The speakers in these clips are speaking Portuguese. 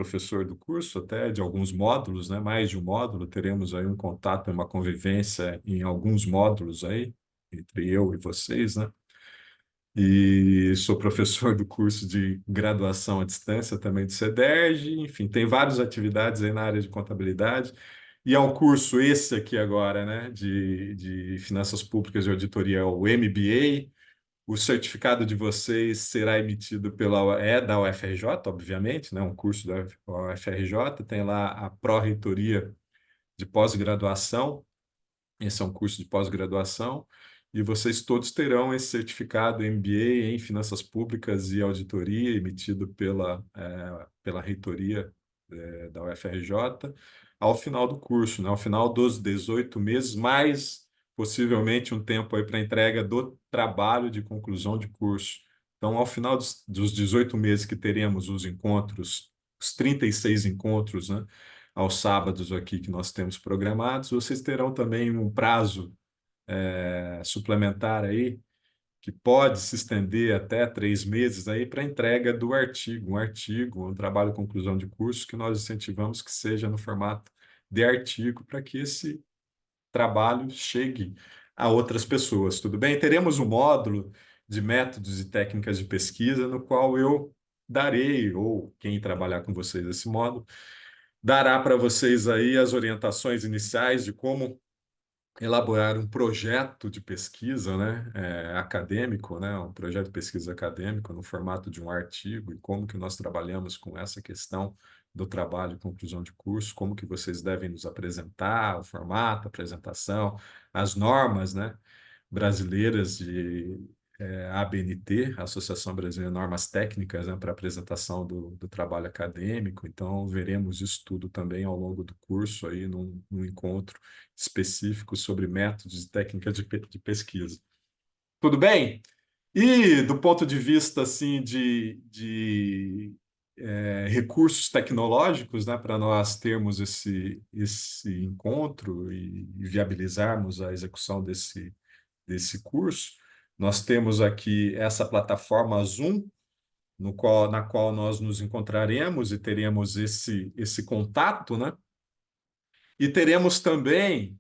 professor do curso, até de alguns módulos, né? Mais de um módulo, teremos aí um contato, uma convivência em alguns módulos aí, entre eu e vocês, né? E sou professor do curso de graduação à distância também do CEDERJ, enfim, tem várias atividades aí na área de contabilidade. E ao curso esse aqui agora, né, de Finanças Públicas e Auditoria, o MBA, o certificado de vocês será emitido da UFRJ, obviamente, né, um curso da UFRJ, tem lá a Pró-Reitoria de Pós-Graduação, esse é um curso de pós-graduação, e vocês todos terão esse certificado MBA em Finanças Públicas e Auditoria, emitido pela reitoria da UFRJ, ao final do curso, né? Ao final dos 18 meses, mais possivelmente um tempo aí para entrega do trabalho de conclusão de curso. Então, ao final dos 18 meses que teremos os encontros, os 36 encontros, né? Aos sábados aqui que nós temos programados, vocês terão também um prazo suplementar aí, que pode se estender até 3 meses aí para entrega do artigo, um trabalho de conclusão de curso que nós incentivamos que seja no formato de artigo para que esse trabalho chegue a outras pessoas, tudo bem? Teremos um módulo de métodos e técnicas de pesquisa no qual eu darei, ou quem trabalhar com vocês esse módulo, dará para vocês aí as orientações iniciais de como elaborar um projeto de pesquisa, né, acadêmico, né, um projeto de pesquisa acadêmico no formato de um artigo e como que nós trabalhamos com essa questão do trabalho e conclusão de curso, como que vocês devem nos apresentar, o formato, a apresentação, as normas, né, brasileiras de ABNT, Associação Brasileira de Normas Técnicas, né, para apresentação do trabalho acadêmico. Então, veremos isso tudo também ao longo do curso, aí, num encontro específico sobre métodos e técnicas de pesquisa. Tudo bem? E do ponto de vista assim, de recursos tecnológicos, né, para nós termos esse encontro e viabilizarmos a execução desse curso, nós temos aqui essa plataforma Zoom, na qual nós nos encontraremos e teremos esse contato, né? E teremos também,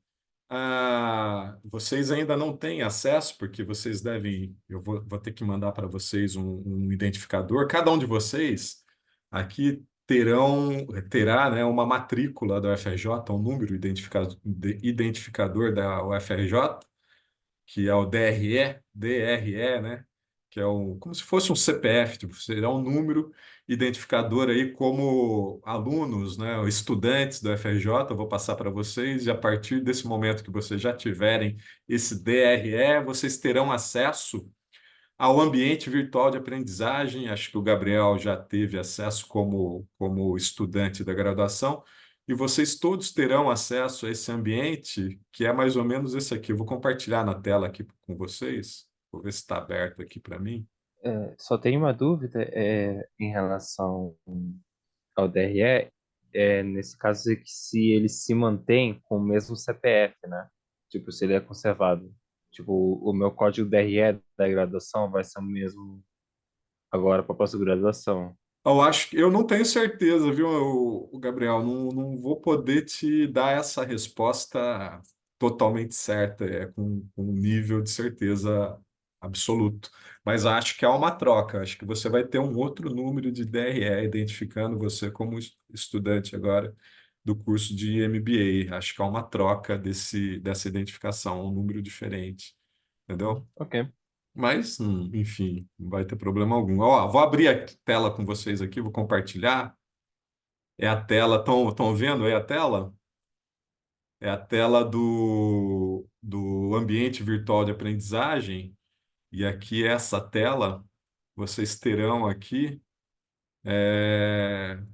vocês ainda não têm acesso, porque vocês devem, eu vou ter que mandar para vocês um identificador. Cada um de vocês aqui terá, né, uma matrícula da UFRJ, um número identificador da UFRJ, que é o DRE, né? Que é como se fosse um CPF, tipo, será um número identificador aí como alunos, né, ou estudantes do FRJ, eu vou passar para vocês, e a partir desse momento que vocês já tiverem esse DRE, vocês terão acesso ao ambiente virtual de aprendizagem. Acho que o Gabriel já teve acesso como estudante da graduação, e vocês todos terão acesso a esse ambiente, que é mais ou menos esse aqui. Eu vou compartilhar na tela aqui com vocês. Vou ver se está aberto aqui para mim. Só tenho uma dúvida em relação ao DRE, nesse caso, é que se ele se mantém com o mesmo CPF, né? Tipo, se ele é conservado. Tipo, o meu código DRE da graduação vai ser o mesmo agora para a pós-graduação. Eu não tenho certeza, viu, Gabriel? Não vou poder te dar essa resposta totalmente certa, com um nível de certeza absoluto. Mas acho que há uma troca. Acho que você vai ter um outro número de DRE identificando você como estudante agora do curso de MBA. Acho que há uma troca dessa identificação, um número diferente. Entendeu? Ok. Mas, enfim, não vai ter problema algum. Ó, vou abrir a tela com vocês aqui, vou compartilhar. É a tela, estão vendo aí a tela? É a tela do ambiente virtual de aprendizagem. E aqui, essa tela, vocês terão aqui,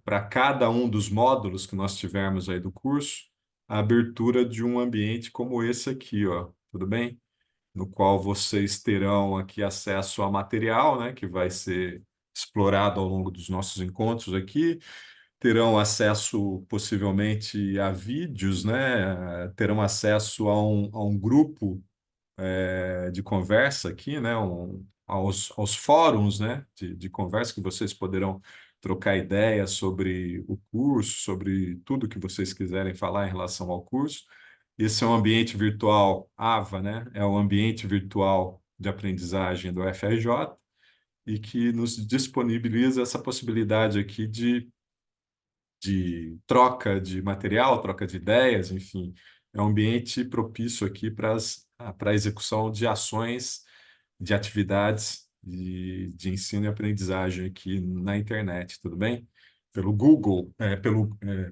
para cada um dos módulos que nós tivermos aí do curso, a abertura de um ambiente como esse aqui, ó. Tudo bem? No qual vocês terão aqui acesso a material, né, que vai ser explorado ao longo dos nossos encontros aqui, terão acesso possivelmente a vídeos, né, terão acesso a um grupo de conversa aqui, né, aos fóruns, né, de conversa que vocês poderão trocar ideias sobre o curso, sobre tudo que vocês quiserem falar em relação ao curso. Esse é um ambiente virtual AVA, né? É o ambiente virtual de aprendizagem do FRJ e que nos disponibiliza essa possibilidade aqui de troca de material, troca de ideias, enfim, é um ambiente propício aqui para a execução de ações, de atividades de ensino e aprendizagem aqui na internet, tudo bem? Pelo Google,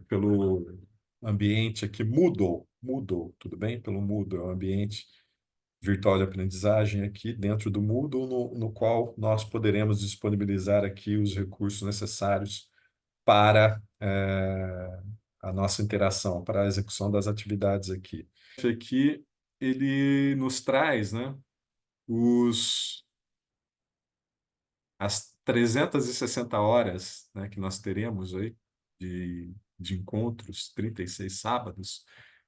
pelo ambiente aqui Moodle, tudo bem? Pelo Moodle, é um ambiente virtual de aprendizagem aqui dentro do Moodle, no qual nós poderemos disponibilizar aqui os recursos necessários para a nossa interação, para a execução das atividades aqui. Aqui ele nos traz, né, os, as 360 horas, né, que nós teremos aí de encontros, 36 sábados,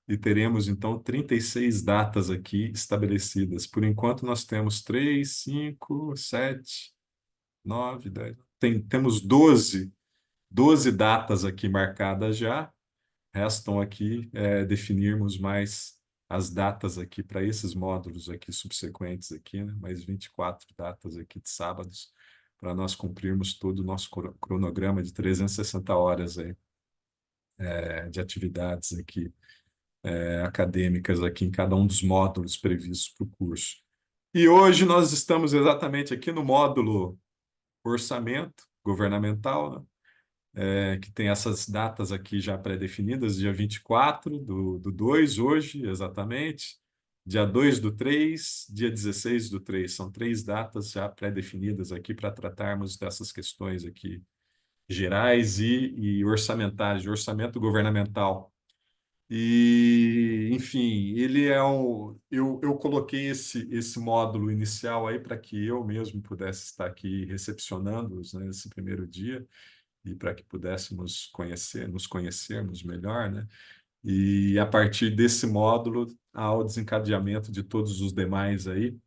e teremos, então, 36 datas aqui estabelecidas. Por enquanto, nós temos 3, 5, 7, 9, 10. Temos 12 datas aqui marcadas já. Restam aqui definirmos mais as datas aqui para esses módulos aqui subsequentes aqui, né? Mais 24 datas aqui de sábados, para nós cumprirmos todo o nosso cronograma de 360 horas aí, de atividades aqui acadêmicas aqui em cada um dos módulos previstos para o curso. E hoje nós estamos exatamente aqui no módulo orçamento governamental, né? Que tem essas datas aqui já pré-definidas, dia 24 do 2 hoje, exatamente, dia 2 do 3, dia 16 do 3. São três datas já pré-definidas aqui para tratarmos dessas questões aqui gerais e orçamentárias, de orçamento governamental. E, enfim, ele é um. Eu coloquei esse módulo inicial aí para que eu mesmo pudesse estar aqui recepcionando-os, né, nesse primeiro dia e para que pudéssemos nos conhecermos melhor, né? E a partir desse módulo, há o desencadeamento de todos os demais aí.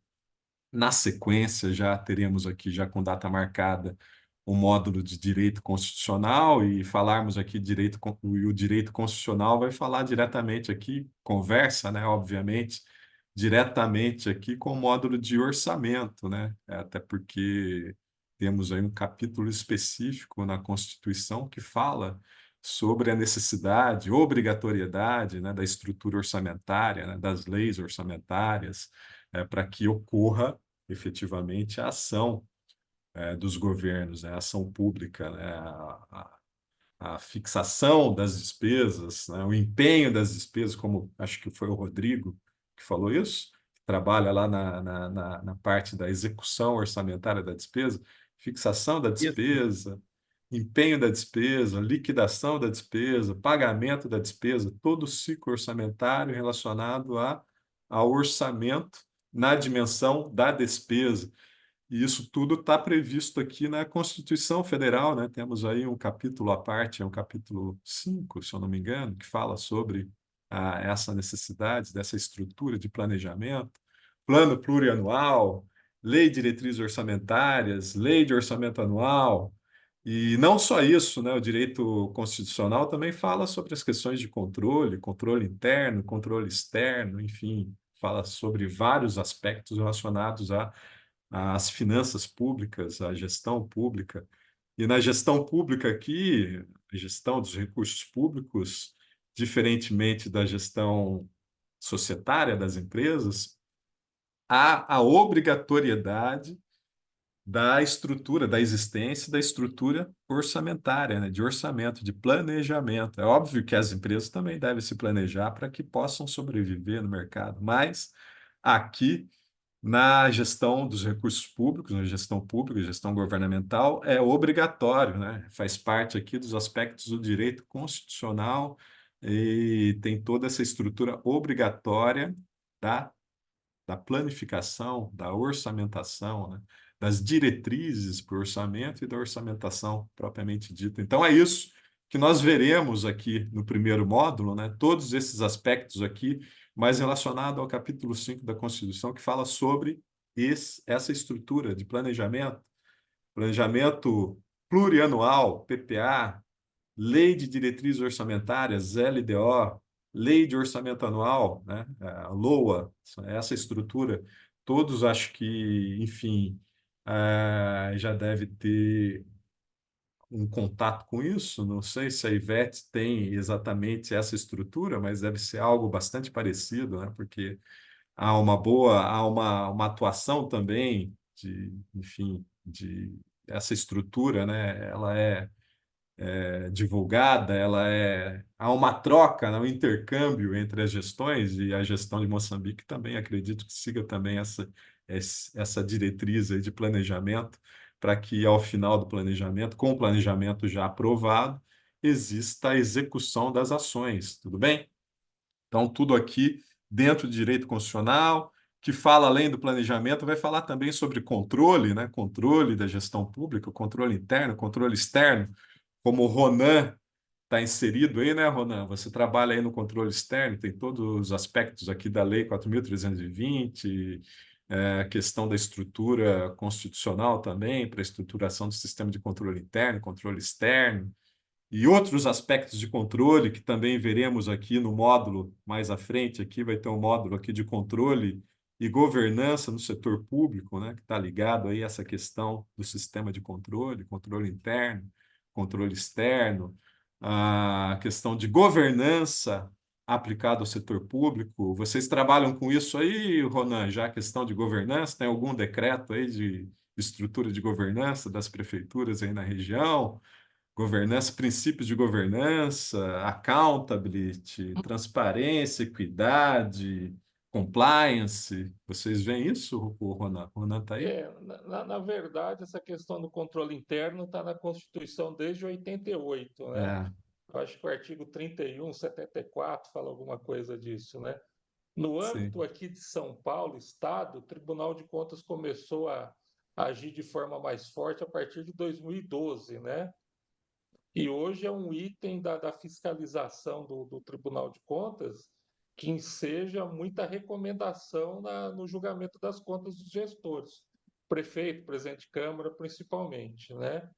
Na sequência, já teremos aqui, já com data marcada, o módulo de direito constitucional e falarmos aqui e o direito constitucional vai falar diretamente aqui, conversa, né, obviamente, diretamente aqui com o módulo de orçamento, né? Até porque temos aí um capítulo específico na Constituição que fala sobre a necessidade, obrigatoriedade, né, da estrutura orçamentária, né, das leis orçamentárias, para que ocorra efetivamente a ação dos governos, né, a ação pública, né, a fixação das despesas, né, o empenho das despesas, como acho que foi o Rodrigo que falou isso, que trabalha lá na parte da execução orçamentária da despesa, fixação da Isso. despesa, empenho da despesa, liquidação da despesa, pagamento da despesa, todo o ciclo orçamentário relacionado ao orçamento na dimensão da despesa. E isso tudo está previsto aqui na Constituição Federal, né? Temos aí um capítulo à parte, é um capítulo 5, se eu não me engano, que fala sobre essa necessidade dessa estrutura de planejamento, plano plurianual, lei de diretrizes orçamentárias, lei de orçamento anual. E não só isso, né? O direito constitucional também fala sobre as questões de controle, controle interno, controle externo, enfim, fala sobre vários aspectos relacionados às finanças públicas, à gestão pública. E na gestão pública aqui, a gestão dos recursos públicos, diferentemente da gestão societária das empresas, há a obrigatoriedade da estrutura, da existência da estrutura orçamentária, né? De orçamento, de planejamento. É óbvio que as empresas também devem se planejar para que possam sobreviver no mercado, mas aqui na gestão dos recursos públicos, na gestão pública, gestão governamental, é obrigatório, né? Faz parte aqui dos aspectos do direito constitucional e tem toda essa estrutura obrigatória da da planificação, da orçamentação, né? Das diretrizes para o orçamento e da orçamentação propriamente dita. Então, é isso que nós veremos aqui no primeiro módulo, né? Todos esses aspectos aqui, mais relacionado ao capítulo 5 da Constituição, que fala sobre essa estrutura de planejamento plurianual, PPA, Lei de Diretrizes Orçamentárias, LDO, Lei de Orçamento Anual, né? A LOA, essa estrutura, todos acho que, enfim, já deve ter um contato com isso. Não sei se a Ivete tem exatamente essa estrutura, mas deve ser algo bastante parecido, né? Porque há uma atuação também de, enfim, de essa estrutura, né? Ela é divulgada, há uma troca, né, um intercâmbio entre as gestões e a gestão de Moçambique também acredito que siga também essa diretriz aí de planejamento para que ao final do planejamento, com o planejamento já aprovado, exista a execução das ações, tudo bem? Então, tudo aqui dentro de direito constitucional, que fala além do planejamento, vai falar também sobre controle, né? Controle da gestão pública, controle interno, controle externo, como o Ronan está inserido aí, né, Ronan? Você trabalha aí no controle externo, tem todos os aspectos aqui da Lei 4.320, a questão da estrutura constitucional também, para a estruturação do sistema de controle interno, controle externo e outros aspectos de controle que também veremos aqui no módulo mais à frente. Aqui vai ter um módulo aqui de controle e governança no setor público, né, que está ligado aí a essa questão do sistema de controle, controle interno, controle externo, a questão de governança aplicada ao setor público. Vocês trabalham com isso aí, Ronan, já a questão de governança? Tem algum decreto aí de estrutura de governança das prefeituras aí na região? Governança, princípios de governança, accountability, transparência, equidade, compliance. Vocês veem isso, o Ronan? O Ronan está aí? Na verdade, essa questão do controle interno está na Constituição desde 88, né? É, Eu acho que o artigo 31, 74 fala alguma coisa disso, né? No sim. âmbito aqui de São Paulo, Estado, o Tribunal de Contas começou a agir de forma mais forte a partir de 2012, né? E hoje é um item da fiscalização do Tribunal de Contas que enseja muita recomendação no julgamento das contas dos gestores, prefeito, presidente de Câmara, principalmente, né?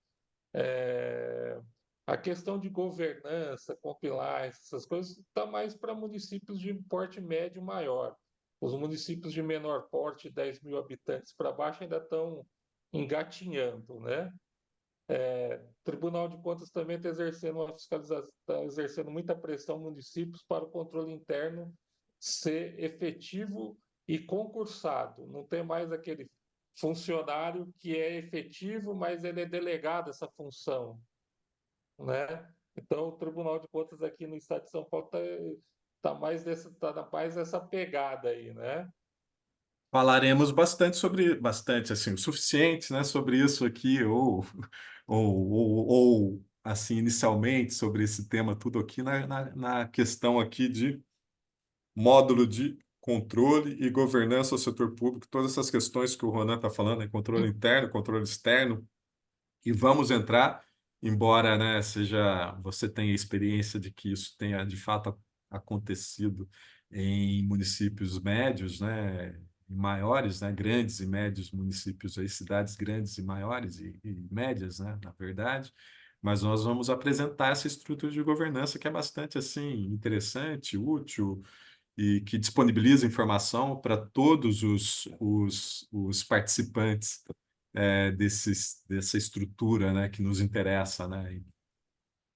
É, a questão de governança, compliance, essas coisas, está mais para municípios de porte médio maior. Os municípios de menor porte, 10 mil habitantes para baixo, ainda estão engatinhando, né? O Tribunal de Contas também está exercendo uma fiscalização, está exercendo muita pressão municípios para o controle interno ser efetivo e concursado. Não tem mais aquele funcionário que é efetivo, mas ele é delegado essa função, né? Então, o Tribunal de Contas aqui no Estado de São Paulo mais nessa pegada aí, né? Falaremos bastante, assim, o suficiente, né, sobre isso aqui, ou assim, inicialmente, sobre esse tema tudo aqui, na questão aqui de módulo de controle e governança do setor público, todas essas questões que o Ronan está falando, né, controle interno, controle externo, e vamos entrar, embora, né, você tenha experiência de que isso tenha de fato acontecido em municípios médios, né, e maiores, né, grandes e médios municípios aí, cidades grandes e maiores e médias, né, na verdade. Mas nós vamos apresentar essa estrutura de governança que é bastante assim interessante, útil e que disponibiliza informação para todos os participantes dessa estrutura, né, que nos interessa, né?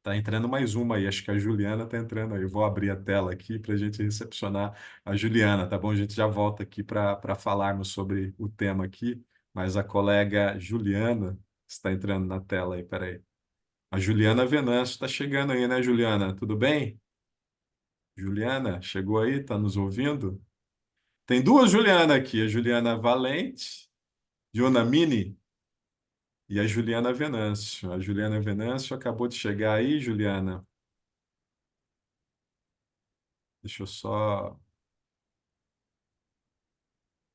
Tá entrando mais uma aí, acho que a Juliana está entrando aí. Eu vou abrir a tela aqui para a gente recepcionar a Juliana, tá bom? A gente já volta aqui para falarmos sobre o tema aqui, mas a colega Juliana está entrando na tela aí, peraí. A Juliana Venâncio está chegando aí, né, Juliana? Tudo bem? Juliana, chegou aí? Está nos ouvindo? Tem duas Juliana aqui, a Juliana Valente, Juna Mini e a Juliana Venâncio. A Juliana Venâncio acabou de chegar aí, Juliana. Deixa eu só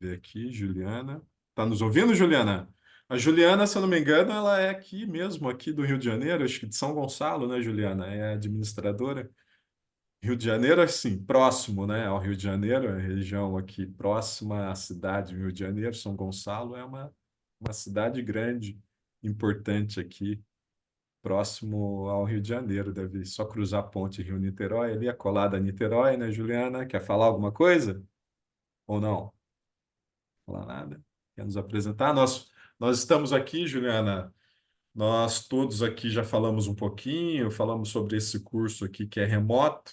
ver aqui, Juliana. Tá nos ouvindo, Juliana? A Juliana, se eu não me engano, ela é aqui mesmo, aqui do Rio de Janeiro, acho que de São Gonçalo, né, Juliana? É administradora. Rio de Janeiro, assim, próximo, né, ao Rio de Janeiro, a região aqui próxima à cidade do Rio de Janeiro, São Gonçalo é uma cidade grande, importante aqui. próximo ao Rio de Janeiro. Deve só cruzar a ponte Rio-Niterói, ali, a colada a Niterói, né, Juliana? Quer falar alguma coisa? Ou não? Falar nada? Quer nos apresentar? Nós estamos aqui, Juliana. Nós todos aqui já falamos um pouquinho, falamos sobre esse curso aqui que é remoto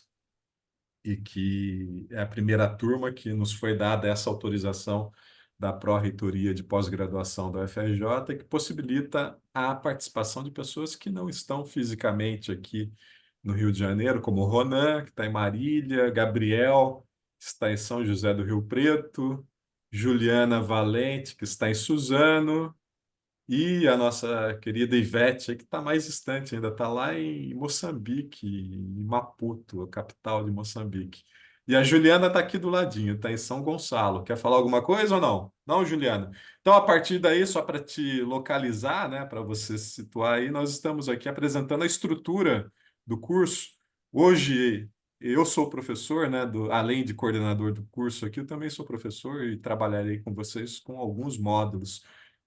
e que é a primeira turma que nos foi dada essa autorização da Pró-Reitoria de Pós-Graduação da UFRJ, que possibilita a participação de pessoas que não estão fisicamente aqui no Rio de Janeiro, como o Ronan, que está em Marília, Gabriel, que está em São José do Rio Preto, Juliana Valente, que está em Suzano, e a nossa querida Ivete, que está mais distante ainda, está lá em Moçambique, em Maputo, a capital de Moçambique. E a Juliana está aqui do ladinho, está em São Gonçalo. Quer falar alguma coisa ou não? Não, Juliana? Então, a partir daí, só para te localizar, né, para você se situar aí, nós estamos aqui apresentando a estrutura do curso. Hoje, eu sou professor, né, além de coordenador do curso aqui, eu também sou professor e trabalharei com vocês com alguns módulos.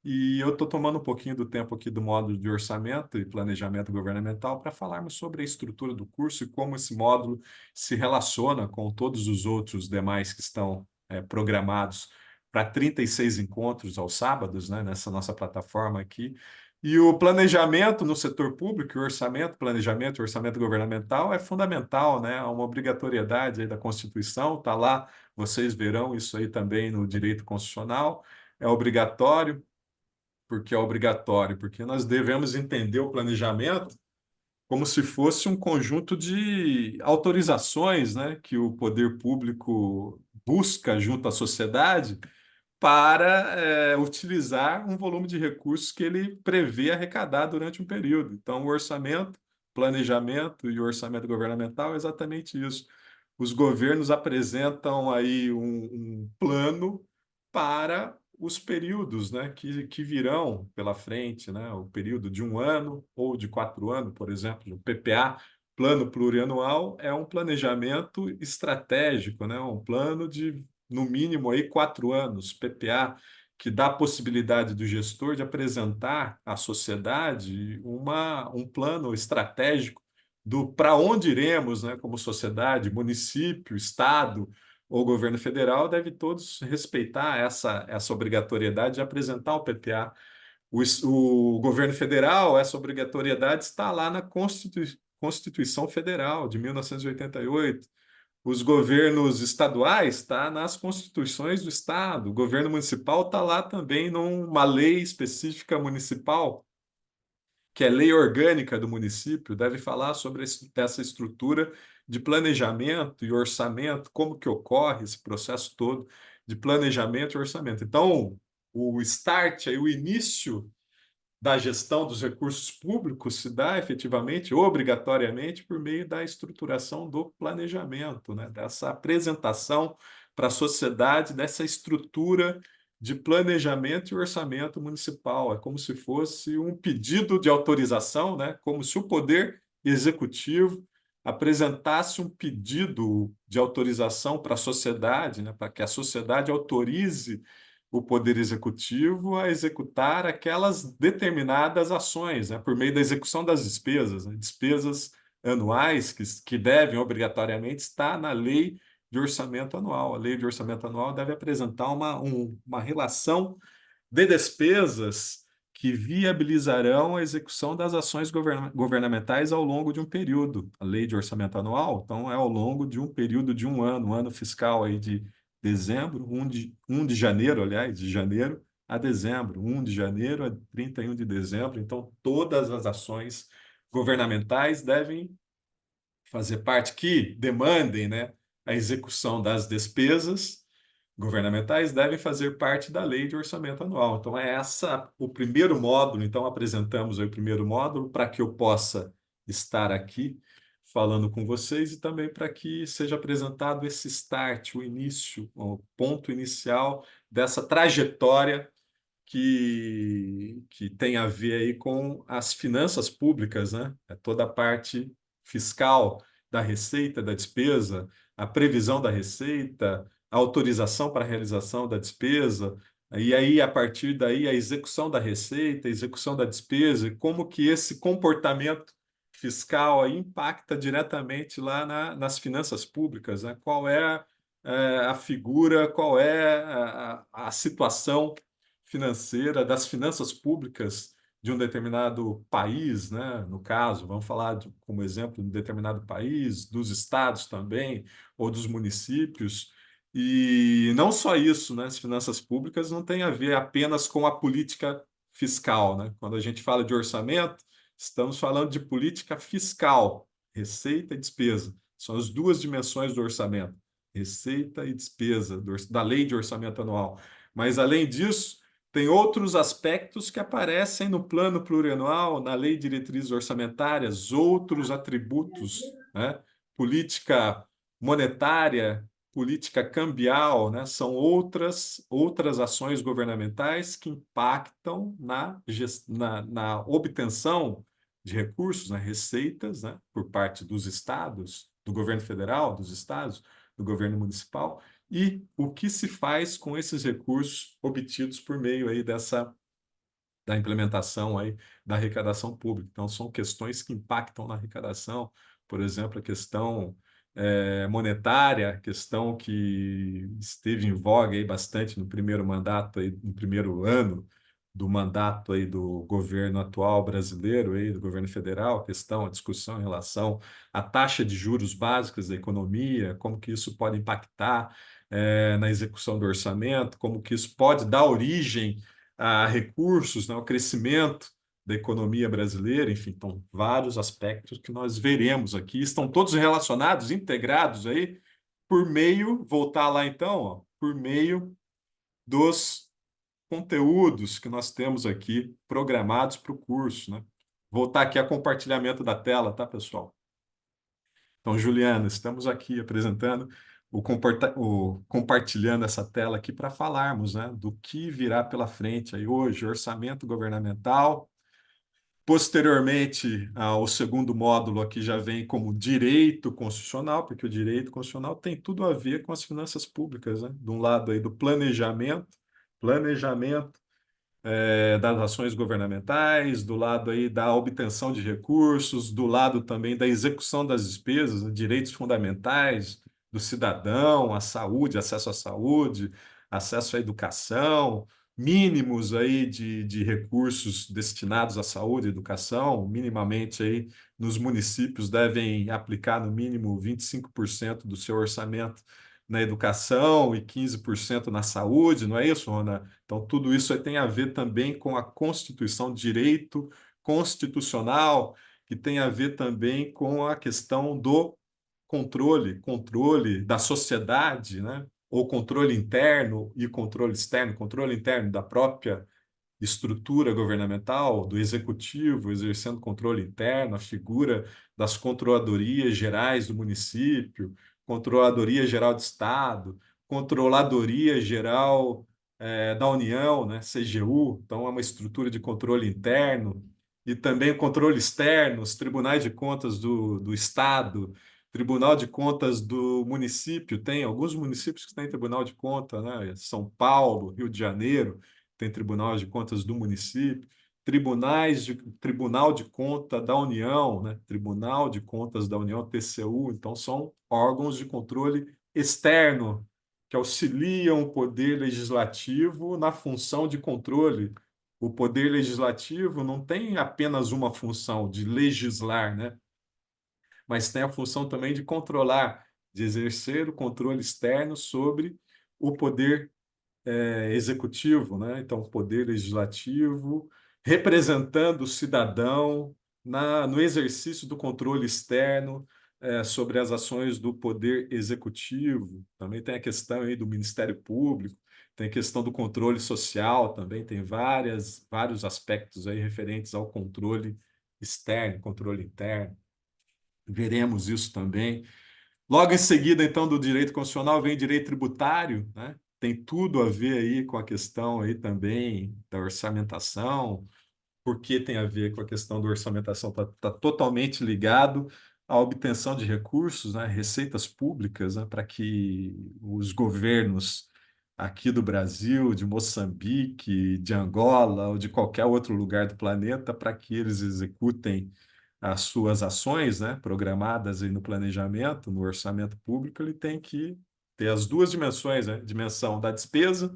E eu estou tomando um pouquinho do tempo aqui do módulo de orçamento e planejamento governamental para falarmos sobre a estrutura do curso e como esse módulo se relaciona com todos os outros demais que estão programados para 36 encontros aos sábados, né, nessa nossa plataforma aqui. E o planejamento no setor público, o orçamento, planejamento e orçamento governamental é fundamental, né? É uma obrigatoriedade aí da Constituição, está lá, vocês verão isso aí também no direito constitucional, é obrigatório. Porque é obrigatório, porque nós devemos entender o planejamento como se fosse um conjunto de autorizações, né, que o poder público busca junto à sociedade para utilizar um volume de recursos que ele prevê arrecadar durante um período. Então, o orçamento, planejamento e o orçamento governamental é exatamente isso. Os governos apresentam aí um plano para os períodos, né, que virão pela frente, né, o período de 1 ano ou de 4 anos, por exemplo, o PPA, Plano Plurianual, é um planejamento estratégico, né, um plano de no mínimo aí 4 anos, PPA, que dá a possibilidade do gestor de apresentar à sociedade um plano estratégico do para onde iremos, né, como sociedade, município, estado ou governo federal, deve todos respeitar essa obrigatoriedade de apresentar o PPA. O governo federal, essa obrigatoriedade está lá na Constituição Federal de 1988. Os governos estaduais está nas constituições do estado. O governo municipal está lá também numa lei específica municipal, que é lei orgânica do município, deve falar sobre essa estrutura de planejamento e orçamento, como que ocorre esse processo todo de planejamento e orçamento. Então, o start, aí, o início da gestão dos recursos públicos se dá efetivamente, obrigatoriamente, por meio da estruturação do planejamento, né? Dessa apresentação para a sociedade dessa estrutura de planejamento e orçamento municipal. É como se fosse um pedido de autorização, né? Como se o Poder Executivo apresentasse um pedido de autorização para a sociedade, né? Para que a sociedade autorize o Poder Executivo a executar aquelas determinadas ações, né, por meio da execução das despesas, né, despesas anuais que devem obrigatoriamente estar na Lei de Orçamento Anual. A Lei de Orçamento Anual deve apresentar uma relação de despesas que viabilizarão a execução das ações governamentais ao longo de um período. A lei de orçamento anual, então, é ao longo de um período de um ano fiscal aí de dezembro, 1 de janeiro, aliás, de janeiro a dezembro, 1 de janeiro a 31 de dezembro. Então, todas as ações governamentais devem fazer parte que demandem, né, a execução das despesas governamentais devem fazer parte da lei de orçamento anual. Então, é o primeiro módulo. Então, apresentamos aí o primeiro módulo para que eu possa estar aqui falando com vocês e também para que seja apresentado esse start, o início, o ponto inicial dessa trajetória que tem a ver aí com as finanças públicas, né? É toda a parte fiscal da receita, da despesa, a previsão da receita, a autorização para a realização da despesa, E aí, a partir daí, a execução da receita, a execução da despesa, e como que esse comportamento fiscal aí impacta diretamente lá nas finanças públicas, né? Qual é, a figura, qual é a situação financeira das finanças públicas de um determinado país, né? No caso, vamos falar como exemplo de um determinado país, dos estados também, ou dos municípios. E não só isso, né? As finanças públicas não têm a ver apenas com a política fiscal, né? Quando a gente fala de orçamento, estamos falando de política fiscal, receita e despesa. São as duas dimensões do orçamento, receita e despesa, da lei de orçamento anual. Mas, além disso, tem outros aspectos que aparecem no plano plurianual, na lei de diretrizes orçamentárias, outros atributos, né? Política monetária, política cambial, né? São outras ações governamentais que impactam na obtenção de recursos, né? Receitas, né? Por parte dos estados, do governo federal, dos estados, do governo municipal, e o que se faz com esses recursos obtidos por meio aí da implementação aí da arrecadação pública. Então, são questões que impactam na arrecadação, por exemplo, a questão monetária, a questão que esteve em voga aí bastante no primeiro mandato, aí, no primeiro ano do mandato aí do governo atual brasileiro, aí, do governo federal, a discussão em relação à taxa de juros básicas da economia, como que isso pode impactar na execução do orçamento, como que isso pode dar origem a recursos, né, o crescimento da economia brasileira, enfim, então vários aspectos que nós veremos aqui, estão todos relacionados, integrados aí, por meio, voltar lá então, ó, por meio dos conteúdos que nós temos aqui programados para o curso, né? Voltar aqui a compartilhamento da tela, tá, pessoal? Então, Juliana, estamos aqui apresentando compartilhando essa tela aqui para falarmos, né, do que virá pela frente aí hoje, orçamento governamental. Posteriormente, o segundo módulo aqui já vem como direito constitucional, porque o direito constitucional tem tudo a ver com as finanças públicas, né? De um lado aí do planejamento das ações governamentais, do lado aí da obtenção de recursos, do lado também da execução das despesas, né, direitos fundamentais do cidadão, a saúde, acesso à saúde, acesso à educação, mínimos aí de recursos destinados à saúde e educação, minimamente aí nos municípios devem aplicar no mínimo 25% do seu orçamento na educação e 15% na saúde, não é isso, Rona? Então, tudo isso aí tem a ver também com a Constituição, direito constitucional, que tem a ver também com a questão do controle da sociedade, né? Ou controle interno e controle interno da própria estrutura governamental, do executivo exercendo controle interno, a figura das controladorias gerais do município, controladoria geral do estado, controladoria geral da União, né, CGU, então é uma estrutura de controle interno, e também o controle externo, os tribunais de contas do estado, Tribunal de Contas do município, tem alguns municípios que têm Tribunal de Conta, né? São Paulo, Rio de Janeiro, tem Tribunal de Contas do município, Tribunal de Conta da União, né? Tribunal de Contas da União, TCU, então são órgãos de controle externo que auxiliam o poder legislativo na função de controle. O poder legislativo não tem apenas uma função de legislar, né? Mas tem a função também de controlar, de exercer o controle externo sobre o poder executivo, né? Então, o poder legislativo representando o cidadão no exercício do controle externo sobre as ações do poder executivo. Também tem a questão aí do Ministério Público, tem a questão do controle social também, tem vários aspectos aí referentes ao controle externo, controle interno. Veremos isso também. Logo em seguida, então, do direito constitucional vem direito tributário, né? Tem tudo a ver aí com a questão aí também da orçamentação. Por que tem a ver com a questão da orçamentação? Está totalmente ligado à obtenção de recursos, né? Receitas públicas, né? Para que os governos aqui do Brasil, de Moçambique, de Angola ou de qualquer outro lugar do planeta para que eles executem as suas ações, né, programadas aí no planejamento, no orçamento público, ele tem que ter as duas dimensões, né, dimensão da despesa,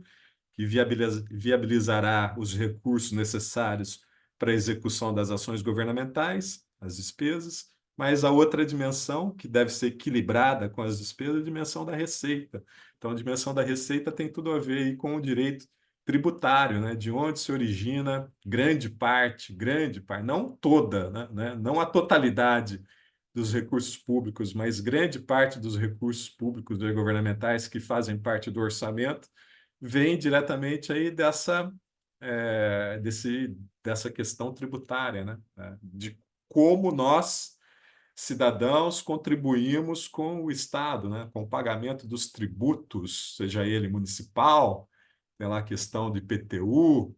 que viabilizará os recursos necessários para a execução das ações governamentais, as despesas, mas a outra dimensão, que deve ser equilibrada com as despesas, é a dimensão da receita. Então, a dimensão da receita tem tudo a ver aí com o direito tributário, né? De onde se origina grande parte, não toda, né? Não a totalidade dos recursos públicos, mas grande parte dos recursos públicos e governamentais que fazem parte do orçamento vem diretamente aí dessa questão tributária, né? De como nós cidadãos contribuímos com o Estado, né? Com o pagamento dos tributos, seja ele municipal, tem lá a questão do IPTU,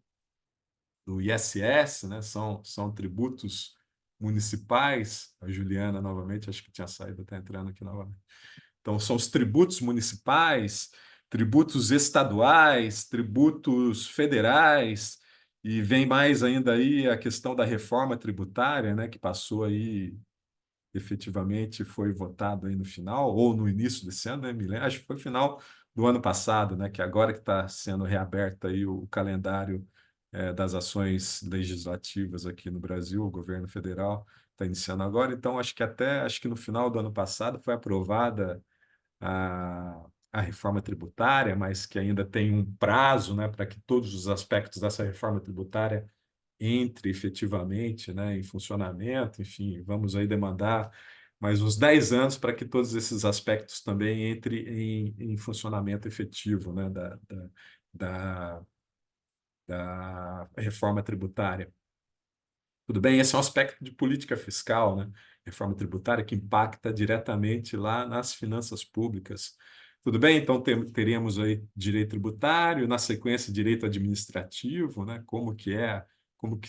do ISS, né? São tributos municipais. A Juliana, novamente, acho que tinha saído, está entrando aqui novamente. Então, são os tributos municipais, tributos estaduais, tributos federais, e vem mais ainda aí a questão da reforma tributária, né? Que passou aí efetivamente foi votado aí no final, ou no início desse ano, né, Milena? Acho que foi no final do ano passado, né, que agora que está sendo reaberto aí o calendário das ações legislativas aqui no Brasil, o governo federal está iniciando agora, então acho que no final do ano passado foi aprovada a reforma tributária, mas que ainda tem um prazo, né, para que todos os aspectos dessa reforma tributária entre efetivamente, né, em funcionamento, enfim, vamos aí demandar mais uns 10 anos para que todos esses aspectos também entrem em funcionamento efetivo, né, da, da reforma tributária. Tudo bem, esse é um aspecto de política fiscal, né? Reforma tributária que impacta diretamente lá nas finanças públicas. Tudo bem? Então teríamos aí direito tributário, na sequência direito administrativo, né? Como que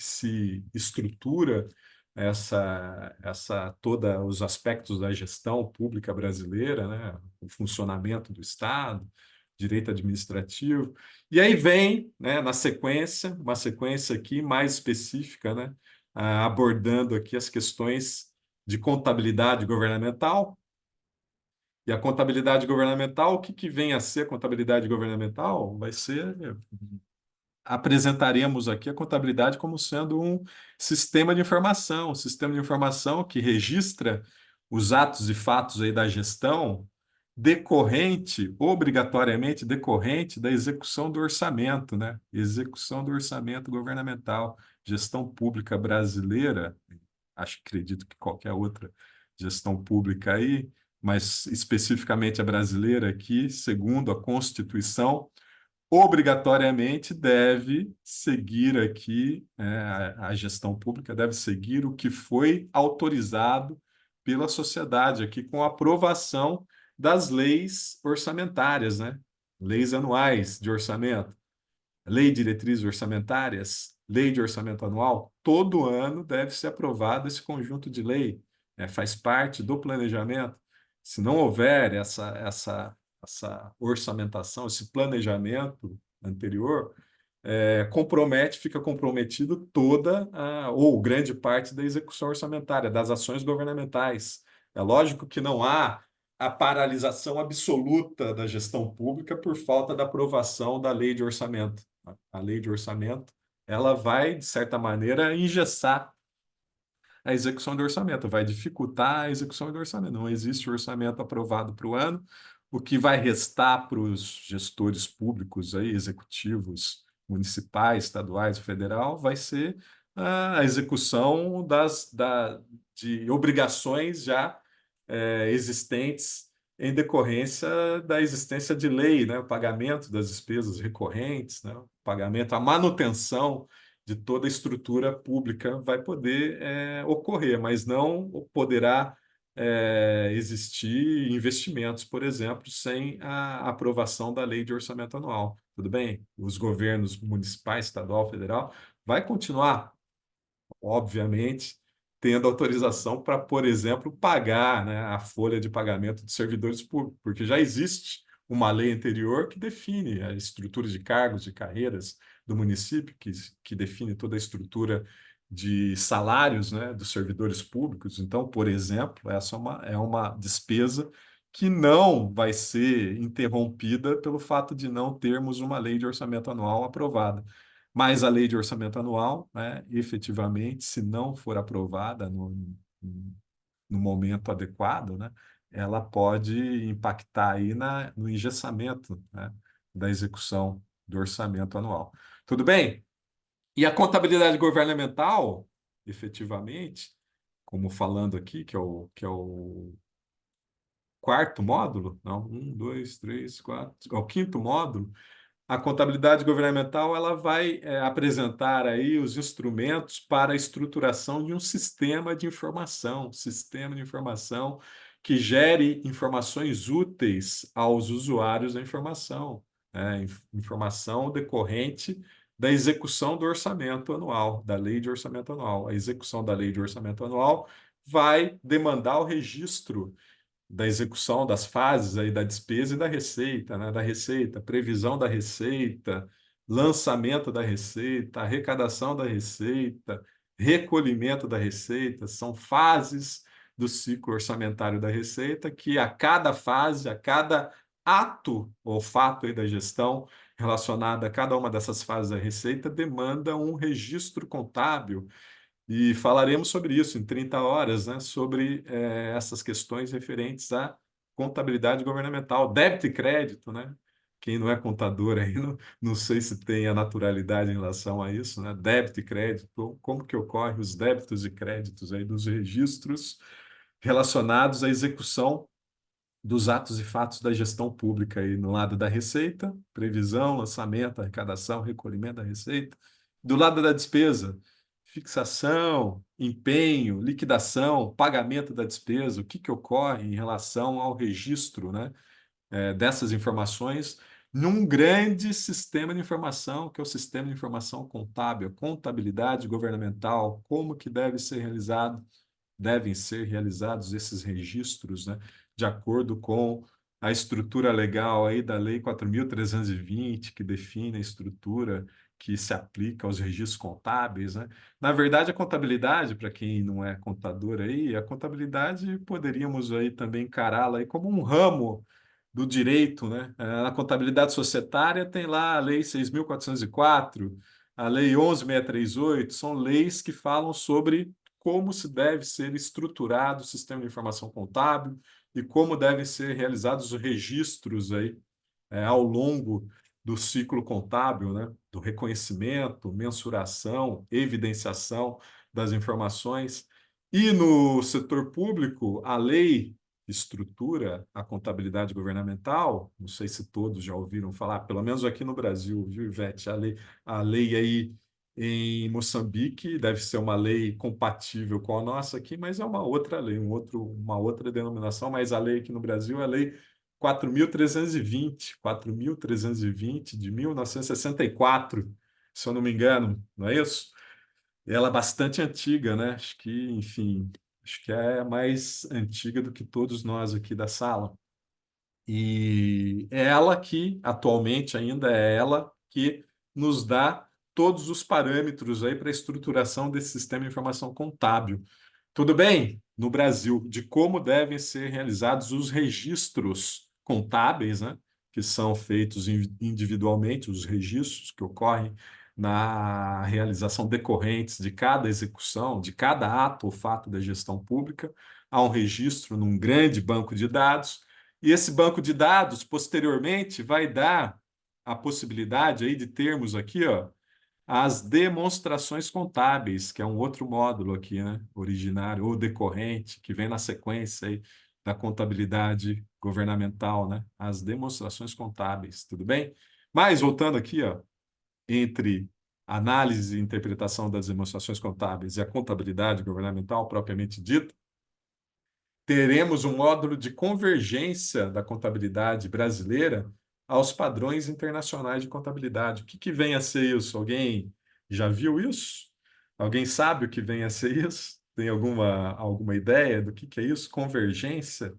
se estrutura essa toda os aspectos da gestão pública brasileira, né? O funcionamento do Estado, direito administrativo. E aí vem, né, na sequência, uma sequência aqui mais específica, né? Abordando aqui as questões de contabilidade governamental. E a contabilidade governamental, o que, que vem a ser contabilidade governamental? Vai ser. Apresentaremos aqui a contabilidade como sendo um sistema de informação que registra os atos e fatos aí da gestão obrigatoriamente decorrente da execução do orçamento, né? Execução do orçamento governamental, gestão pública brasileira, acredito que qualquer outra gestão pública aí, mas especificamente a brasileira aqui, segundo a Constituição, obrigatoriamente deve seguir aqui, a gestão pública deve seguir o que foi autorizado pela sociedade aqui com a aprovação das leis orçamentárias, né? Leis anuais de orçamento, lei de diretrizes orçamentárias, lei de orçamento anual, todo ano deve ser aprovado esse conjunto de lei, né? Faz parte do planejamento. Se não houver essa orçamentação, esse planejamento anterior, fica comprometido ou grande parte da execução orçamentária, das ações governamentais. É lógico que não há a paralisação absoluta da gestão pública por falta da aprovação da lei de orçamento. A lei de orçamento, ela vai, de certa maneira, engessar a execução do orçamento, vai dificultar a execução do orçamento. Não existe orçamento aprovado para o ano. O que vai restar para os gestores públicos, aí, executivos, municipais, estaduais, federal, vai ser a execução de obrigações já existentes em decorrência da existência de lei, né? O pagamento das despesas recorrentes, né? O pagamento, a manutenção de toda a estrutura pública vai poder ocorrer, mas não poderá existir investimentos, por exemplo, sem a aprovação da lei de orçamento anual. Tudo bem? Os governos municipais, estadual, federal, vai continuar, obviamente, tendo autorização para, por exemplo, pagar, né, a folha de pagamento de servidores públicos, porque já existe uma lei anterior que define a estrutura de cargos, de carreiras do município, que define toda a estrutura de salários, né, dos servidores públicos. Então, por exemplo, essa é uma despesa que não vai ser interrompida pelo fato de não termos uma lei de orçamento anual aprovada. Mas a lei de orçamento anual, né, efetivamente, se não for aprovada no momento adequado, né, ela pode impactar aí no engessamento, né, da execução do orçamento anual. Tudo bem? E a contabilidade governamental, efetivamente, como falando aqui, que é o quarto módulo, não, um, dois, três, quatro, é o quinto módulo. A contabilidade governamental ela vai apresentar aí os instrumentos para a estruturação de um sistema de informação que gere informações úteis aos usuários da informação, né? Informação decorrente da execução do orçamento anual, da lei de orçamento anual. A execução da lei de orçamento anual vai demandar o registro da execução das fases aí da despesa e da receita, né? Da receita, previsão da receita, lançamento da receita, arrecadação da receita, recolhimento da receita, são fases do ciclo orçamentário da receita que a cada fase, a cada ato ou fato aí da gestão relacionado a cada uma dessas fases da receita demanda um registro contábil e falaremos sobre isso em 30 horas, né? Sobre essas questões referentes à contabilidade governamental, débito e crédito, né? Quem não é contador aí, não sei se tem a naturalidade em relação a isso, né? Débito e crédito, como que ocorre os débitos e créditos aí dos registros relacionados à execução dos atos e fatos da gestão pública aí no lado da receita, previsão, lançamento, arrecadação, recolhimento da receita. Do lado da despesa, fixação, empenho, liquidação, pagamento da despesa, o que que ocorre em relação ao registro, né, dessas informações num grande sistema de informação, que é o sistema de informação contábil, a contabilidade governamental, como que devem ser realizados esses registros, né, de acordo com a estrutura legal aí da Lei 4.320, que define a estrutura que se aplica aos registros contábeis, né? Na verdade, a contabilidade, para quem não é contador aí, a contabilidade poderíamos aí também encará-la aí como um ramo do direito, né? Na contabilidade societária tem lá a Lei 6.404, a Lei 11.638, são leis que falam sobre como se deve ser estruturado o sistema de informação contábil e como devem ser realizados os registros aí ao longo do ciclo contábil, né? Do reconhecimento, mensuração, evidenciação das informações. E no setor público, a lei estrutura a contabilidade governamental, não sei se todos já ouviram falar, pelo menos aqui no Brasil, viu, Ivete? A lei aí em Moçambique deve ser uma lei compatível com a nossa aqui, mas é uma outra lei, uma outra denominação, mas a lei aqui no Brasil é a lei 4.320 de 1964, se eu não me engano, não é isso? Ela é bastante antiga, né? Acho que, enfim, acho que é mais antiga do que todos nós aqui da sala. E é ela que, atualmente ainda é ela que nos dá todos os parâmetros aí para a estruturação desse sistema de informação contábil. Tudo bem? No Brasil, de como devem ser realizados os registros contábeis, né? Que são feitos individualmente, os registros que ocorrem na realização decorrentes de cada execução, de cada ato ou fato da gestão pública, há um registro num grande banco de dados, e esse banco de dados, posteriormente, vai dar a possibilidade aí de termos aqui, ó, as demonstrações contábeis, que é um outro módulo aqui, né? Originário ou decorrente, que vem na sequência aí da contabilidade governamental, né? As demonstrações contábeis, tudo bem? Mas voltando aqui, ó, entre análise e interpretação das demonstrações contábeis e a contabilidade governamental propriamente dita, teremos um módulo de convergência da contabilidade brasileira aos padrões internacionais de contabilidade. O que que vem a ser isso? Alguém já viu isso? Alguém sabe o que vem a ser isso? Tem alguma ideia do que é isso? Convergência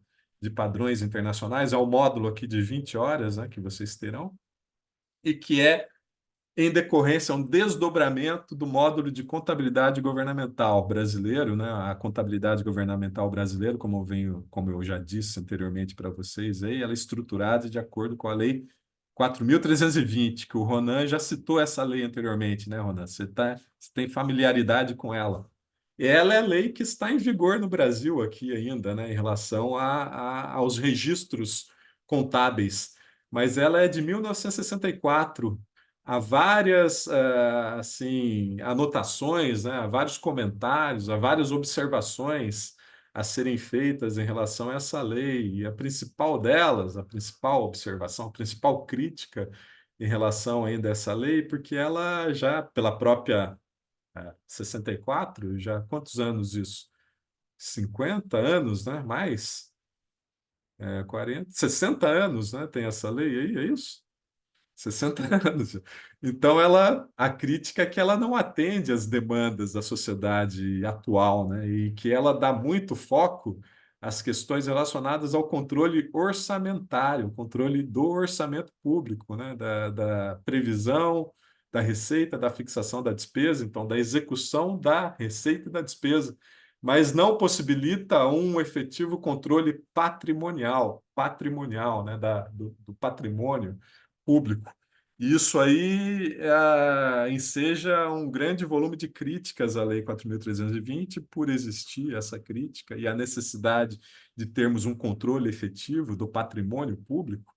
de padrões internacionais, é o módulo aqui de 20 horas, né, que vocês terão, e que é em decorrência, um desdobramento do módulo de contabilidade governamental brasileiro, né? A contabilidade governamental brasileira, como eu já disse anteriormente para vocês, aí, ela é estruturada de acordo com a Lei 4.320, que o Ronan já citou essa lei anteriormente, né, Ronan? Você tem familiaridade com ela. Ela é a lei que está em vigor no Brasil aqui ainda, né, em relação aos registros contábeis, mas ela é de 1964. Há várias assim anotações, né, há vários comentários, há várias observações a serem feitas em relação a essa lei. E a principal delas, a principal observação, a principal crítica em relação ainda a essa lei, porque ela já, pela própria 64, já quantos anos isso? 50 anos, né? Mais 40, 60 anos, né? Tem essa lei aí, é isso? 60 anos. Então, a crítica é que ela não atende às demandas da sociedade atual, né? E que ela dá muito foco às questões relacionadas ao controle orçamentário, controle do orçamento público, né? Da previsão da receita, da fixação da despesa, então, da execução da receita e da despesa, mas não possibilita um efetivo controle patrimonial, né? Do patrimônio público. E isso aí enseja um grande volume de críticas à Lei 4.320 por existir essa crítica e a necessidade de termos um controle efetivo do patrimônio público.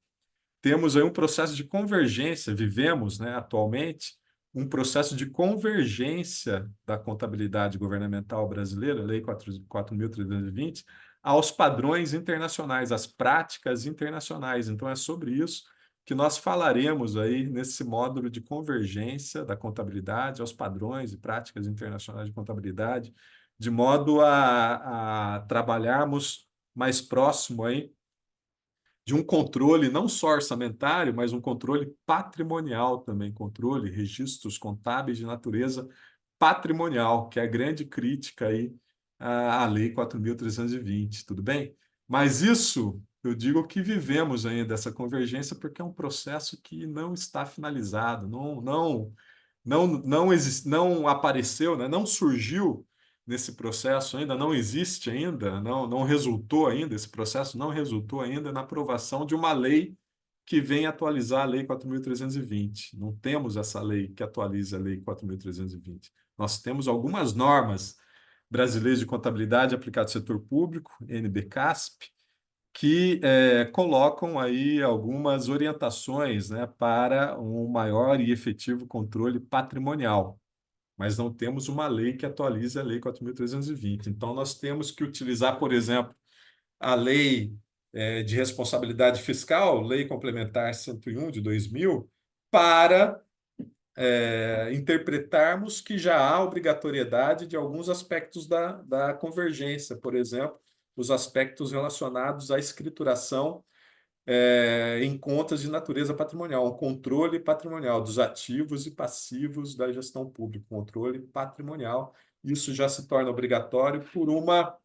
Temos aí um processo de convergência, vivemos, né, atualmente, um processo de convergência da contabilidade governamental brasileira, Lei 4.320, aos padrões internacionais, às práticas internacionais. Então, é sobre isso que nós falaremos aí nesse módulo de convergência da contabilidade aos padrões e práticas internacionais de contabilidade, de modo a trabalharmos mais próximo aí de um controle não só orçamentário, mas um controle patrimonial também, controle, registros contábeis de natureza patrimonial, que é a grande crítica aí à Lei 4.320, tudo bem? Mas isso, eu digo que vivemos ainda essa convergência porque é um processo que não está finalizado, não apareceu, né? Não surgiu nesse processo ainda, não existe ainda, não resultou ainda, esse processo não resultou ainda na aprovação de uma lei que vem atualizar a Lei 4.320. Não temos essa lei que atualiza a Lei 4.320. Nós temos algumas normas brasileiras de contabilidade aplicada ao setor público, NBCASP, que colocam aí algumas orientações, né, para um maior e efetivo controle patrimonial, mas não temos uma lei que atualize a Lei 4.320. Então, nós temos que utilizar, por exemplo, a Lei de Responsabilidade Fiscal, Lei Complementar 101 de 2000, para interpretarmos que já há obrigatoriedade de alguns aspectos da convergência, por exemplo, os aspectos relacionados à escrituração em contas de natureza patrimonial, um controle patrimonial dos ativos e passivos da gestão pública, controle patrimonial. Isso já se torna obrigatório por uma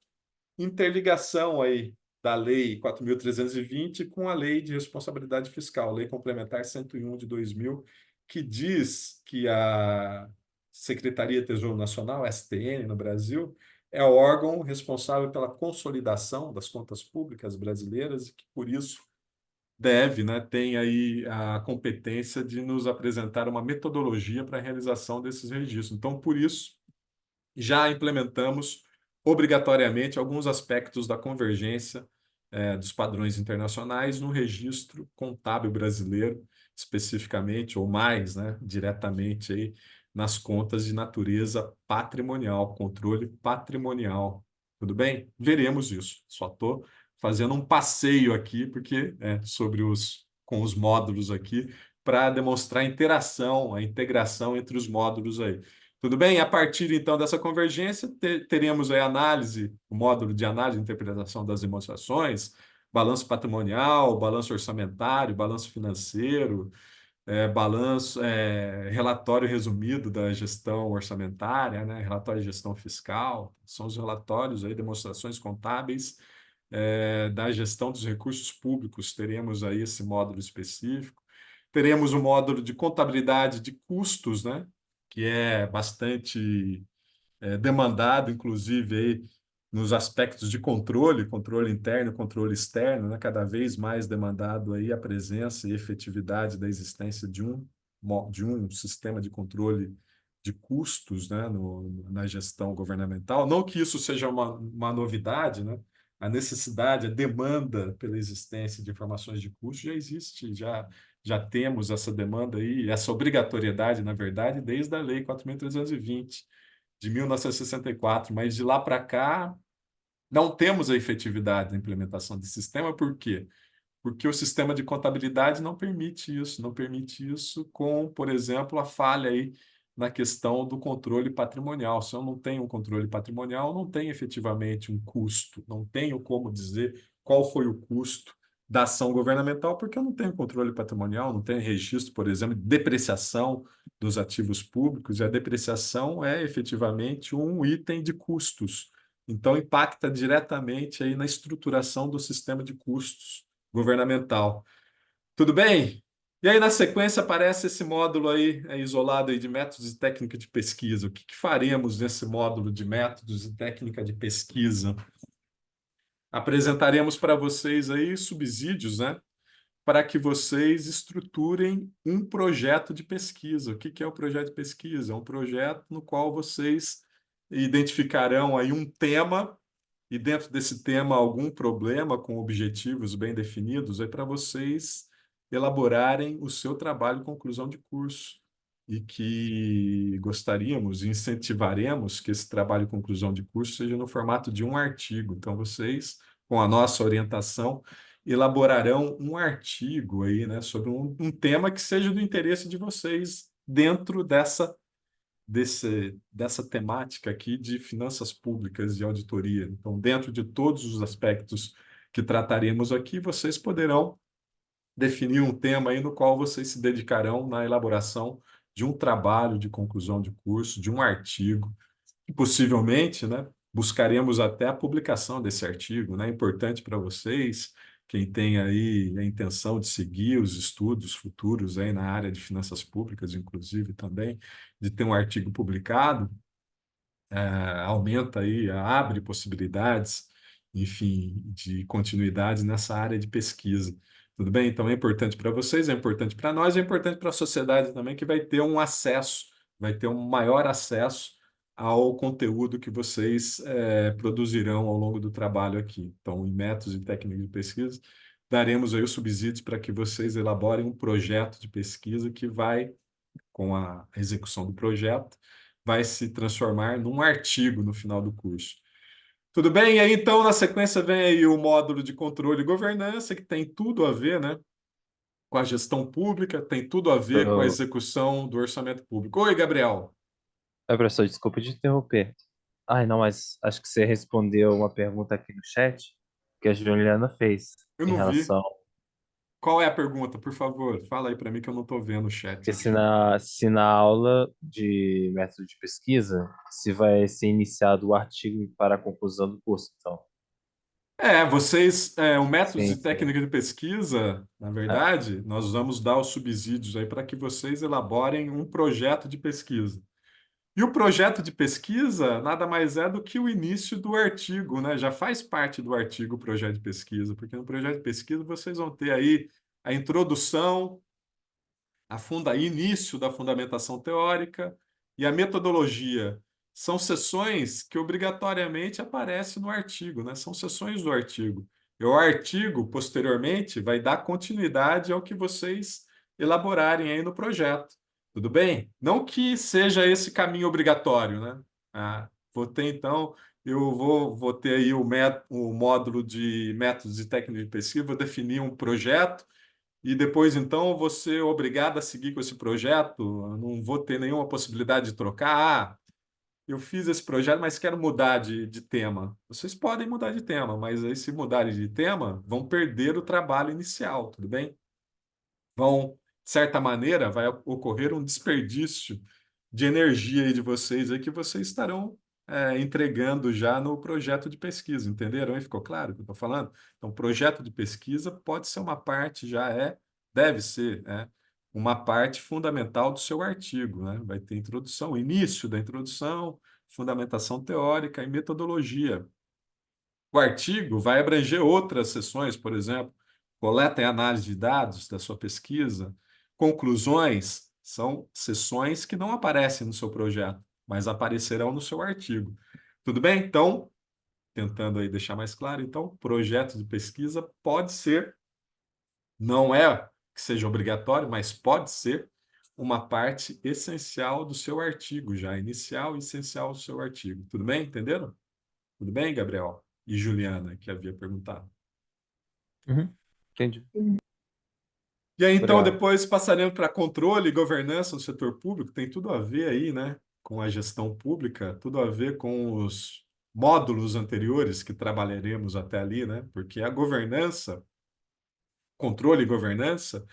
interligação aí da Lei 4.320 com a Lei de Responsabilidade Fiscal, Lei Complementar 101 de 2000, que diz que a Secretaria Tesouro Nacional, STN, no Brasil, é o órgão responsável pela consolidação das contas públicas brasileiras e que, por isso, deve, né, tem aí a competência de nos apresentar uma metodologia para a realização desses registros. Então, por isso, já implementamos obrigatoriamente alguns aspectos da convergência dos padrões internacionais no registro contábil brasileiro, especificamente, ou mais, né, diretamente aí nas contas de natureza patrimonial, controle patrimonial. Tudo bem? Veremos isso. Só estou fazendo um passeio aqui, porque com os módulos aqui, para demonstrar a interação, a integração entre os módulos aí. Tudo bem? A partir, então, dessa convergência, teremos aí análise, o módulo de análise e interpretação das demonstrações, balanço patrimonial, balanço orçamentário, balanço financeiro, relatório resumido da gestão orçamentária, né? Relatório de gestão fiscal, são os relatórios aí, demonstrações contábeis da gestão dos recursos públicos, teremos aí esse módulo específico. Teremos um módulo de contabilidade de custos, né? Que é bastante demandado, inclusive, aí, nos aspectos de controle, controle interno, controle externo, né? Cada vez mais demandado aí a presença e efetividade da existência de um sistema de controle de custos, né? Na gestão governamental. Não que isso seja uma novidade, né? A necessidade, a demanda pela existência de informações de custo já existe, já temos essa demanda aí, essa obrigatoriedade, na verdade, desde a Lei 4.320 de 1964, mas de lá para cá não temos a efetividade da implementação desse sistema, por quê? Porque o sistema de contabilidade não permite isso com, por exemplo, a falha aí na questão do controle patrimonial. Se eu não tenho um controle patrimonial, não tenho efetivamente um custo, não tenho como dizer qual foi o custo da ação governamental, porque eu não tenho controle patrimonial, não tenho registro, por exemplo, de depreciação dos ativos públicos, e a depreciação é efetivamente um item de custos. Então, impacta diretamente aí na estruturação do sistema de custos governamental. Tudo bem? E aí, na sequência, aparece esse módulo aí, isolado aí de métodos e técnica de pesquisa. O que faremos nesse módulo de métodos e técnica de pesquisa? Apresentaremos para vocês aí subsídios, né? Para que vocês estruturem um projeto de pesquisa. O que é o projeto de pesquisa? É um projeto no qual vocês identificarão aí um tema e dentro desse tema algum problema com objetivos bem definidos, é para vocês elaborarem o seu trabalho de conclusão de curso e que gostaríamos e incentivaremos que esse trabalho de conclusão de curso seja no formato de um artigo. Então, vocês, com a nossa orientação, elaborarão um artigo aí, né, sobre um tema que seja do interesse de vocês dentro dessa temática aqui de finanças públicas e auditoria. Então, dentro de todos os aspectos que trataremos aqui, vocês poderão definir um tema aí no qual vocês se dedicarão na elaboração de um trabalho de conclusão de curso, de um artigo, e possivelmente, né, buscaremos até a publicação desse artigo, né? É importante para vocês, quem tem aí a intenção de seguir os estudos futuros aí na área de finanças públicas, inclusive também, de ter um artigo publicado, aumenta aí, abre possibilidades, enfim, de continuidade nessa área de pesquisa. Tudo bem? Então é importante para vocês, é importante para nós, é importante para a sociedade também, que vai ter um acesso, vai ter um maior acesso ao conteúdo que vocês produzirão ao longo do trabalho aqui. Então, em métodos e técnicas de pesquisa, daremos aí os subsídios para que vocês elaborem um projeto de pesquisa que vai, com a execução do projeto, vai se transformar num artigo no final do curso. Tudo bem? E aí, então, na sequência, vem aí o módulo de controle e governança, que tem tudo a ver, né, com a gestão pública, tem tudo a ver com a Ô, execução do orçamento público. Oi, Gabriel. professor, desculpa te interromper. Ai, não, mas acho que você respondeu uma pergunta aqui no chat que a Juliana fez Eu em não vi. relação Qual é a pergunta, por favor? Fala aí para mim que eu não estou vendo o chat que aqui. se na aula de método de pesquisa se vai ser iniciado o artigo para a conclusão do curso, então. O métodos Sim, e sim. técnica de pesquisa, na É, verdade, nós vamos dar os subsídios aí para que vocês elaborem um projeto de pesquisa. E o projeto de pesquisa nada mais é do que o início do artigo, né? Já faz parte do artigo o projeto de pesquisa, porque no projeto de pesquisa vocês vão ter aí a introdução, início da fundamentação teórica e a metodologia. São sessões que obrigatoriamente aparecem no artigo, né? São sessões do artigo. E o artigo, posteriormente, vai dar continuidade ao que vocês elaborarem aí no projeto. Tudo bem? Não que seja esse caminho obrigatório, né? Vou ter, então, vou ter aí o módulo de métodos e técnicas de pesquisa, vou definir um projeto e depois, então, você é obrigado a seguir com esse projeto, eu não vou ter nenhuma possibilidade de trocar. Eu fiz esse projeto, mas quero mudar de tema. Vocês podem mudar de tema, mas aí, se mudarem de tema, vão perder o trabalho inicial, tudo bem? De certa maneira, vai ocorrer um desperdício de energia aí de vocês, aí, que vocês estarão entregando já no projeto de pesquisa, entenderam? Aí ficou claro o que eu estou falando? Então, projeto de pesquisa pode ser uma parte, deve ser, uma parte fundamental do seu artigo, né? Vai ter introdução, início da introdução, fundamentação teórica e metodologia. O artigo vai abranger outras seções, por exemplo, coleta e análise de dados da sua pesquisa, conclusões, são seções que não aparecem no seu projeto, mas aparecerão no seu artigo. Tudo bem? Então, tentando aí deixar mais claro, então, projeto de pesquisa pode ser, não é que seja obrigatório, mas pode ser uma parte essencial do seu artigo, já inicial e essencial do seu artigo. Tudo bem? Entenderam? Tudo bem, Gabriel? E Juliana, que havia perguntado. Uhum. Entendi. E aí, então, Obrigado. depois passaremos para controle e governança do setor público, tem tudo a ver aí, né, com a gestão pública, tudo a ver com os módulos anteriores que trabalharemos até ali, né, porque a governança, controle e governança,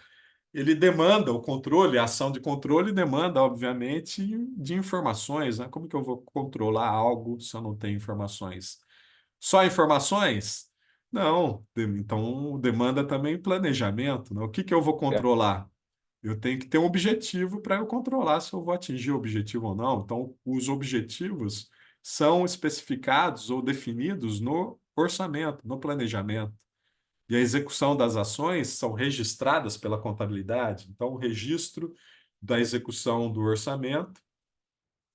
ele demanda o controle, a ação de controle demanda, obviamente, de informações, né? Como que eu vou controlar algo se eu não tenho informações? Só informações? Não. Então, demanda também planejamento, né? O que que eu vou É. controlar? Eu tenho que ter um objetivo para eu controlar se eu vou atingir o objetivo ou não. Então, os objetivos são especificados ou definidos no orçamento, no planejamento. E a execução das ações são registradas pela contabilidade. Então, o registro da execução do orçamento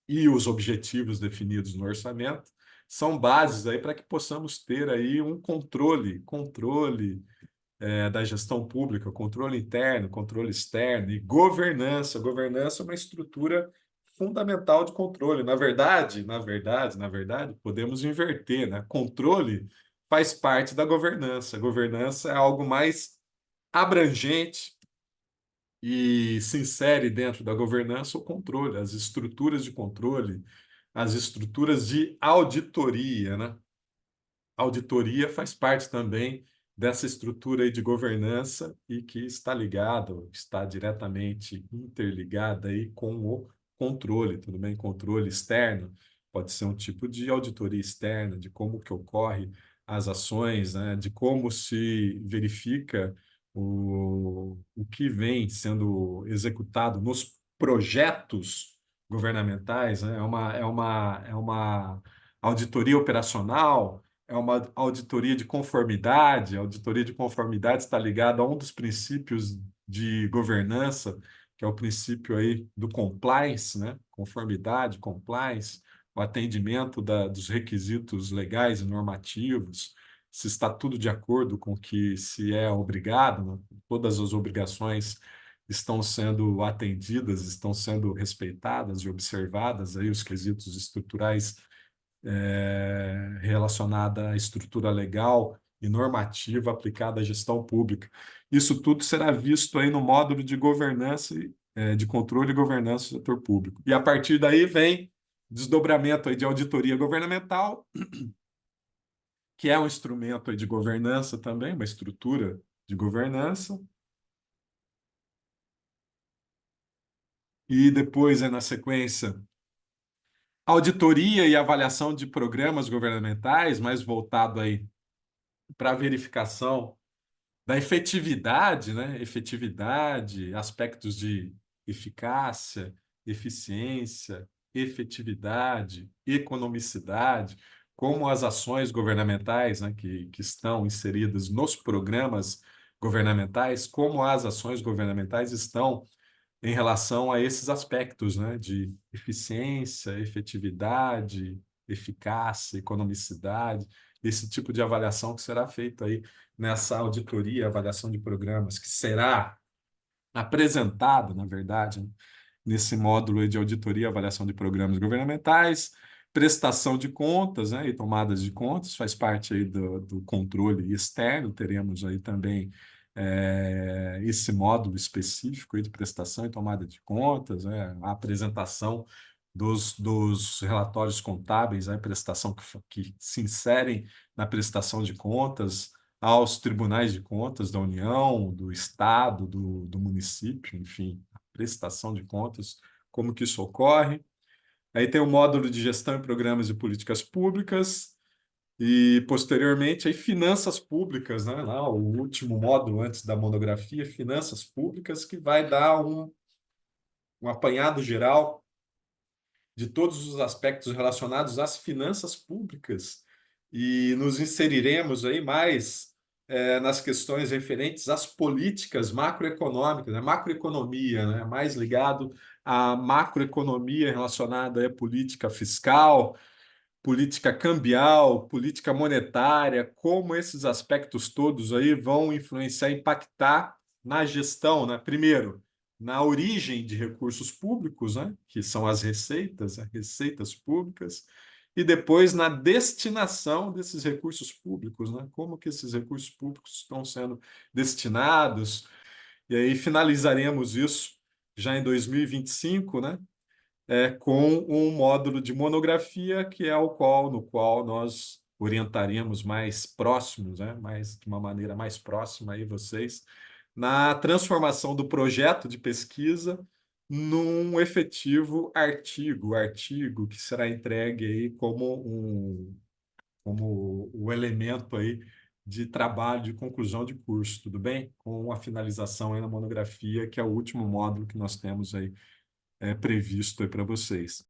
e os objetivos definidos no orçamento são bases aí para que possamos ter aí um controle da gestão pública, controle interno, controle externo e governança. Governança é uma estrutura fundamental de controle. Na verdade, podemos inverter, né? Controle faz parte da governança. Governança é algo mais abrangente e se insere dentro da governança o controle, as estruturas de controle, as estruturas de auditoria, né? Auditoria faz parte também dessa estrutura aí de governança e que está ligado, está diretamente interligada aí com o controle, tudo bem? Controle externo pode ser um tipo de auditoria externa, de como que ocorre as ações, né? De como se verifica o que vem sendo executado nos projetos governamentais, né? É uma auditoria operacional, é uma auditoria de conformidade. A auditoria de conformidade está ligada a um dos princípios de governança, que é o princípio aí do compliance, né? Conformidade, compliance, o atendimento dos requisitos legais e normativos, se está tudo de acordo com o que se é obrigado, né? Todas as obrigações estão sendo atendidas, estão sendo respeitadas e observadas aí os quesitos estruturais relacionada à estrutura legal e normativa aplicada à gestão pública. Isso tudo será visto aí no módulo de governança, de controle e governança do setor público. E a partir daí vem desdobramento aí de auditoria governamental, que é um instrumento aí de governança também, uma estrutura de governança. E depois, na sequência, auditoria e avaliação de programas governamentais, mais voltado aí para a verificação da efetividade, né? Efetividade, aspectos de eficácia, eficiência, efetividade, economicidade, como as ações governamentais, né, que estão inseridas nos programas governamentais, como as ações governamentais estão em relação a esses aspectos, né, de eficiência, efetividade, eficácia, economicidade, esse tipo de avaliação que será feita aí nessa auditoria, avaliação de programas, que será apresentado, na verdade, né, nesse módulo aí de auditoria e avaliação de programas governamentais, prestação de contas, né, e tomadas de contas, faz parte aí do controle externo, teremos aí também esse módulo específico aí de prestação e tomada de contas, né, a apresentação dos relatórios contábeis, a prestação que se inserem na prestação de contas aos tribunais de contas da União, do Estado, do município, enfim, a prestação de contas, como que isso ocorre. Aí tem o módulo de gestão e programas de políticas públicas e, posteriormente, aí finanças públicas, né? Lá, o último módulo antes da monografia, finanças públicas, que vai dar um apanhado geral de todos os aspectos relacionados às finanças públicas e nos inseriremos aí mais nas questões referentes às políticas macroeconômicas, né? Macroeconomia, né? Mais ligado à macroeconomia relacionada à política fiscal, política cambial, política monetária, como esses aspectos todos aí vão influenciar, impactar na gestão, né? Primeiro, na origem de recursos públicos, né? Que são as receitas públicas, e depois na destinação desses recursos públicos, né? Como que esses recursos públicos estão sendo destinados, e aí finalizaremos isso já em 2025, né? Com um módulo de monografia, que é no qual nós orientaremos mais próximos, né, mais, de uma maneira mais próxima aí vocês, na transformação do projeto de pesquisa num efetivo artigo que será entregue aí como o elemento aí de trabalho de conclusão de curso, tudo bem? Com a finalização aí na monografia, que é o último módulo que nós temos aí previsto aí para vocês.